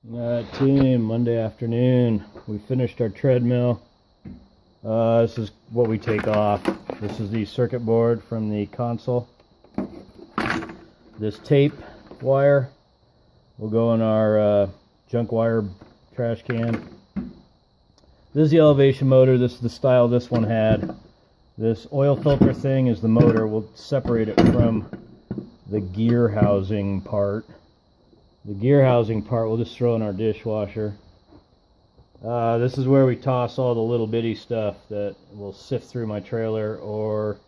Team, Monday afternoon. We finished our treadmill. This is what we take off. This is the circuit board from the console. This tape wire will go in our junk wire trash can. This is the elevation motor. This is the style this one had. This oil filter thing is the motor. We'll separate it from the gear housing part. The gear housing part we'll just throw in our dishwasher. This is where we toss all the little bitty stuff that will sift through my trailer, or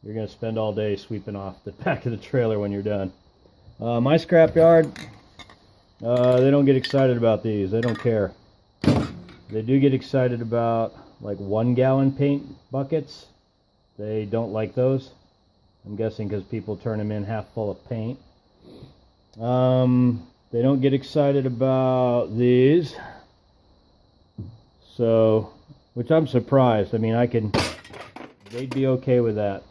you're going to spend all day sweeping off the back of the trailer when you're done. My scrap yard, they don't get excited about these. They don't care. They do get excited about like 1 gallon paint buckets. They don't like those. I'm guessing because people turn them in half full of paint. They don't get excited about these. So, which I'm surprised. I mean, they'd be okay with that.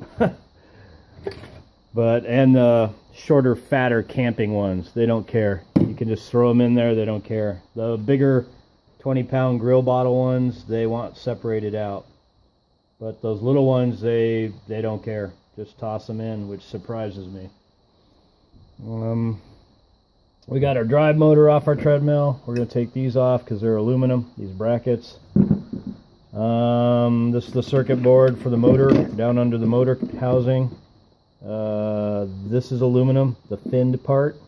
And shorter, fatter camping ones, they don't care. You can just throw them in there, they don't care. The bigger 20-pound grill bottle ones, they want separated out. But those little ones, they don't care. Just toss them in, which surprises me. We got our drive motor off our treadmill. We're going to take these off because they're aluminum, these brackets. This is the circuit board for the motor, down under the motor housing. This is aluminum, the thinned part.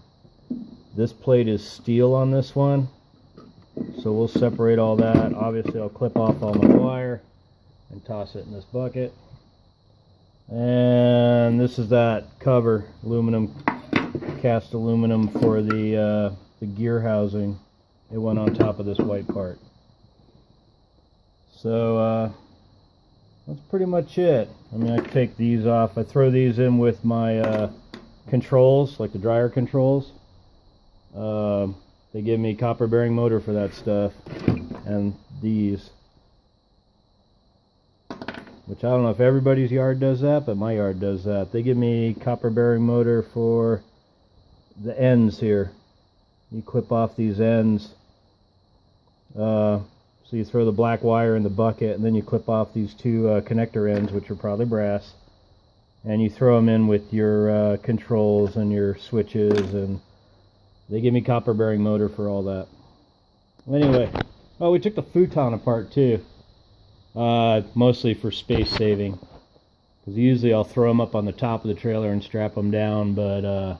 This plate is steel on this one. So we'll separate all that. Obviously I'll clip off all my wire and toss it in this bucket. And this is that cover, aluminum, cast aluminum for the gear housing. It went on top of this white part. So that's pretty much it. I mean, I take these off. I throw these in with my controls, like the dryer controls. They give me copper bearing motor for that stuff, and these, which I don't know if everybody's yard does that, but my yard does that. They give me copper bearing motor for the ends here. You clip off these ends. So you throw the black wire in the bucket, and then you clip off these two connector ends, which are probably brass, and you throw them in with your controls and your switches, and they give me copper bearing motor for all that. Anyway, oh, we took the futon apart too, mostly for space saving, because usually I'll throw them up on the top of the trailer and strap them down, but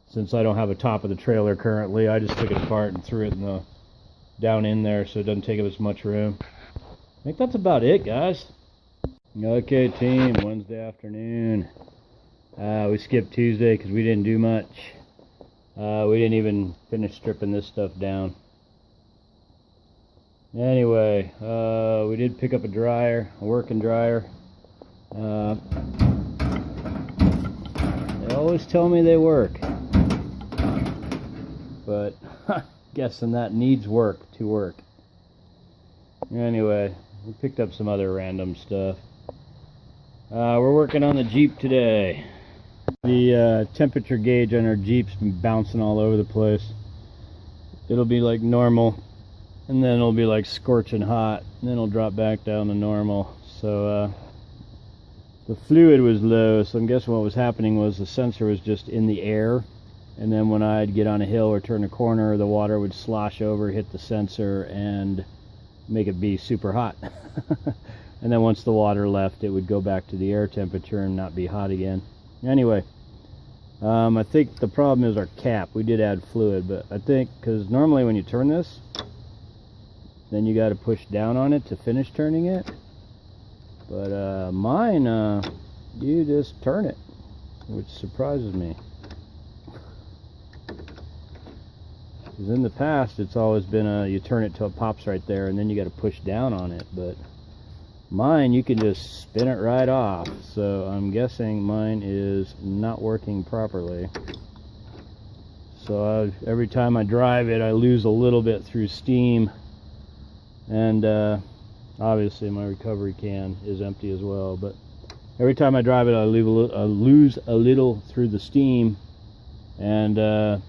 since I don't have a top of the trailer currently, I just took it apart and threw it down in there so it doesn't take up as much room. I think that's about it, guys. Okay, team, Wednesday afternoon. We skipped Tuesday because we didn't do much. We didn't even finish stripping this stuff down. Anyway, we did pick up a dryer, a working dryer. They always tell me they work, but guessing that needs work to work. Anyway, we picked up some other random stuff. We're working on the Jeep today. The temperature gauge on our Jeep's been bouncing all over the place. It'll be like normal, and then it'll be like scorching hot, and then it'll drop back down to normal. So the fluid was low, so I'm guessing what was happening was the sensor was just in the air, and then when I'd get on a hill or turn a corner, the water would slosh over, hit the sensor, and make it be super hot. And then once the water left, it would go back to the air temperature and not be hot again. Anyway, I think the problem is our cap. We did add fluid, but I think because normally when you turn this, then you got to push down on it to finish turning it. But mine, you just turn it, which surprises me. Because in the past, it's always been you turn it till it pops right there, and then you got to push down on it. But mine, you can just spin it right off. So I'm guessing mine is not working properly. So every time I drive it, I lose a little bit through steam. And obviously my recovery can is empty as well. But every time I drive it, I lose a little through the steam. And,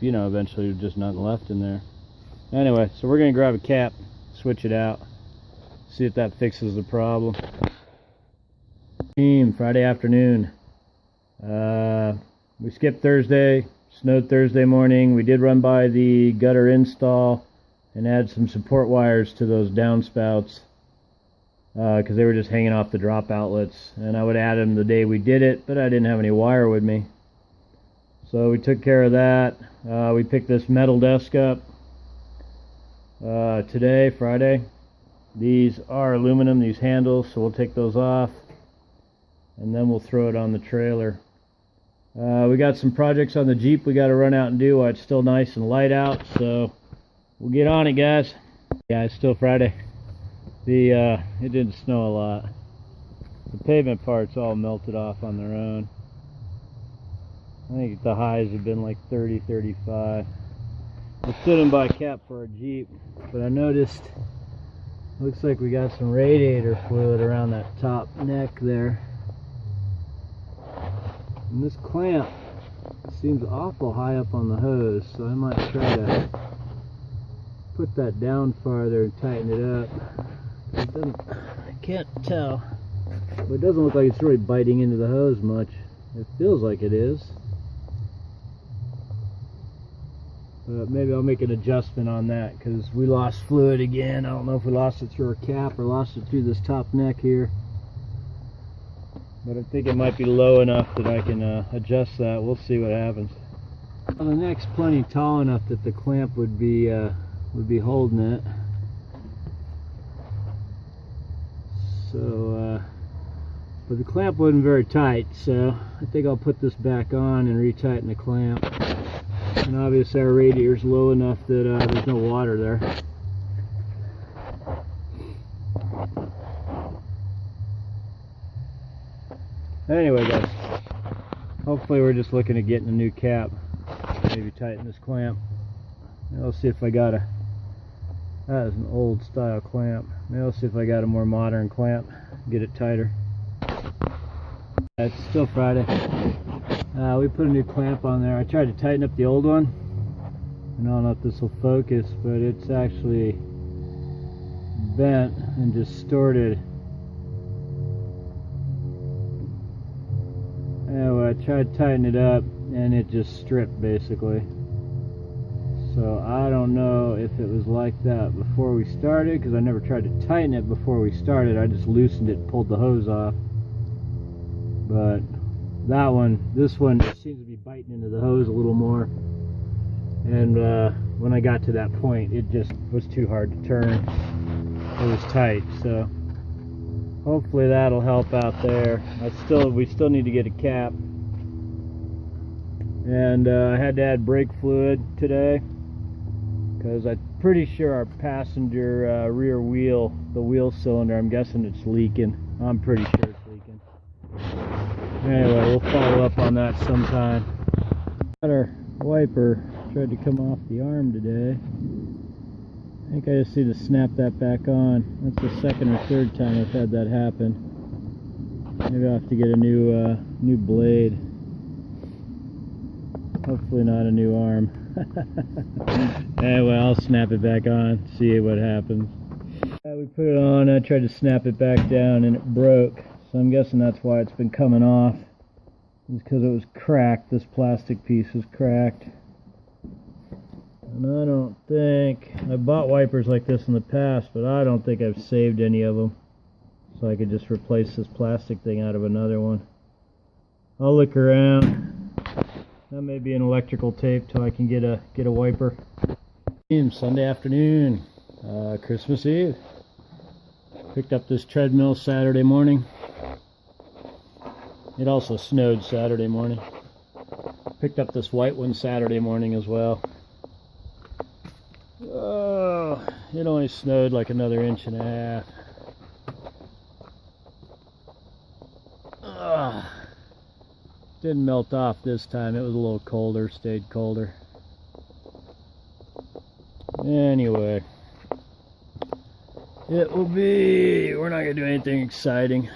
you know, eventually there's just nothing left in there. Anyway, so we're gonna grab a cap, switch it out, see if that fixes the problem. Friday afternoon. We skipped Thursday, snowed Thursday morning. We did run by the gutter install and add some support wires to those downspouts because they were just hanging off the drop outlets, and I would add them the day we did it, but I didn't have any wire with me. So we took care of that. We picked this metal desk up today, Friday. These are aluminum, these handles, so we'll take those off and then we'll throw it on the trailer. We got some projects on the Jeep we got to run out and do while it's still nice and light out, so we'll get on it, guys. Yeah, it's still Friday. It didn't snow a lot. The pavement parts all melted off on their own. I think the highs have been like 30, 35. I stood in by cap for our Jeep, but I noticed looks like we got some radiator fluid around that top neck there. And this clamp seems awful high up on the hose, so I might try to put that down farther and tighten it up. It doesn't, I can't tell, but it doesn't look like it's really biting into the hose much. It feels like it is. But maybe I'll make an adjustment on that because we lost fluid again. I don't know if we lost it through our cap or lost it through this top neck here. But I think it might be low enough that I can adjust that. We'll see what happens. Well, the neck's plenty tall enough that the clamp would be holding it. So, but the clamp wasn't very tight, so I think I'll put this back on and retighten the clamp. And obviously our radiator's low enough that there's no water there. Anyway, guys, hopefully we're just looking at getting a new cap. Maybe tighten this clamp. I'll see if I got a... That is an old style clamp. Maybe I'll see if I got a more modern clamp. Get it tighter. It's still Friday. We put a new clamp on there. I tried to tighten up the old one. I don't know if this will focus, but it's actually bent and distorted. Anyway, I tried to tighten it up and it just stripped basically. So I don't know if it was like that before we started, because I never tried to tighten it before we started. I just loosened it and pulled the hose off. But that one, this one seems to be biting into the hose a little more. And when I got to that point, it just was too hard to turn. It was tight, so hopefully that'll help out there. We still need to get a cap. And I had to add brake fluid today because I'm pretty sure our passenger rear wheel, the wheel cylinder, I'm guessing it's leaking. I'm pretty sure it's leaking. Anyway, we'll follow up on that sometime. Got our wiper tried to come off the arm today. I think I just need to snap that back on. That's the second or third time I've had that happen. Maybe I'll have to get a new blade. Hopefully not a new arm. Anyway, I'll snap it back on, see what happens. We put it on, I tried to snap it back down and it broke. So I'm guessing that's why it's been coming off. It's because it was cracked. This plastic piece was cracked. And I don't think... I bought wipers like this in the past, but I don't think I've saved any of them. So I could just replace this plastic thing out of another one. I'll look around. That may be an electrical tape till I can get a wiper. Sunday afternoon, Christmas Eve. Picked up this treadmill Saturday morning. It also snowed Saturday morning. Picked up this white one Saturday morning as well. Oh, it only snowed like another inch and a half. Didn't melt off this time. It was a little colder, stayed colder. Anyway, it will be, we're not gonna do anything exciting.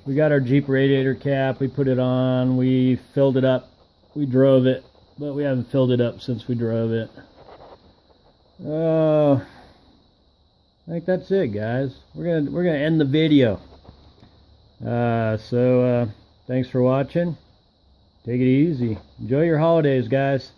We got our Jeep radiator cap, we put it on, we filled it up, we drove it, but we haven't filled it up since we drove it. I think that's it, guys. We're gonna end the video. Thanks for watching. Take it easy. Enjoy your holidays, guys.